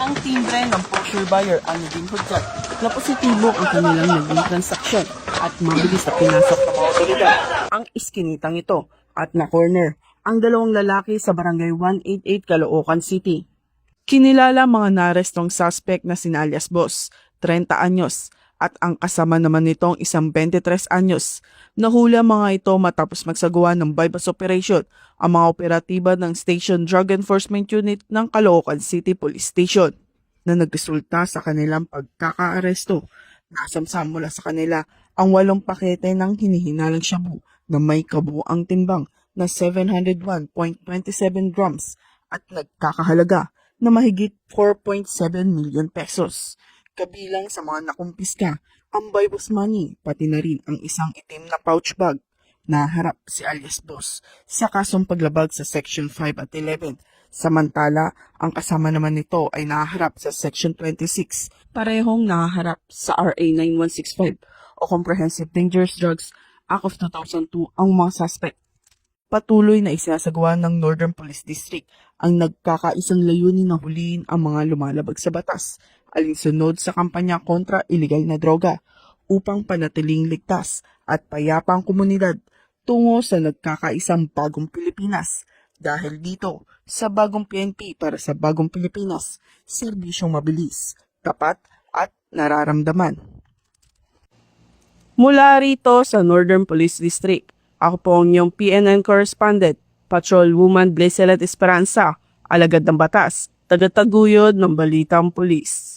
ang timbre ng pusher buyer ang naging hudyat na positibo ang kanilang naging transaksyon at mabilis na pinasok ng mga otoridad ang iskinitang ito at na-corner ang dalawang lalaki sa barangay 188 Caloocan City. Kinilala mga narestong suspect na si alias Boss, 30 anyos, at ang kasama naman nitong isang 23 anyos. Nahula mga ito matapos magsagawa ng bypass operation ang mga operatiba ng Station Drug Enforcement Unit ng Caloocan City Police Station na nagresulta sa kanilang pagkakaaresto. Nasamsam mula sa kanila ang 8 pakete ng hinihinalang shabu na may kabuuang timbang na 701.27 grams at nagkakahalaga na mahigit 4.7 million pesos. Kabilang sa mga nakumpiska ang bypass money pati na rin ang isang itim na pouch bag. Naharap si alias Boss sa kasong paglabag sa Section 5 at 11. Samantala, ang kasama naman nito ay naharap sa Section 26. Parehong naharap sa RA 9165 o Comprehensive Dangerous Drugs Act of 2002 ang mga suspect. Patuloy na isinasagawa ng Northern Police District ang nagkakaisang layunin na huliin ang mga lumalabag sa batas, alinsunod sa kampanya kontra iligal na droga upang panatiling ligtas at payapang komunidad tungo sa nagkakaisang bagong Pilipinas. Dahil dito, sa bagong PNP para sa bagong Pilipinas, serbisyong mabilis, tapat at nararamdaman. Mula rito sa Northern Police District, ako po ang inyong PNN correspondent, Patrolwoman Blesselet Esperanza, alagad ng batas, tagataguyod ng Balitang Pulis.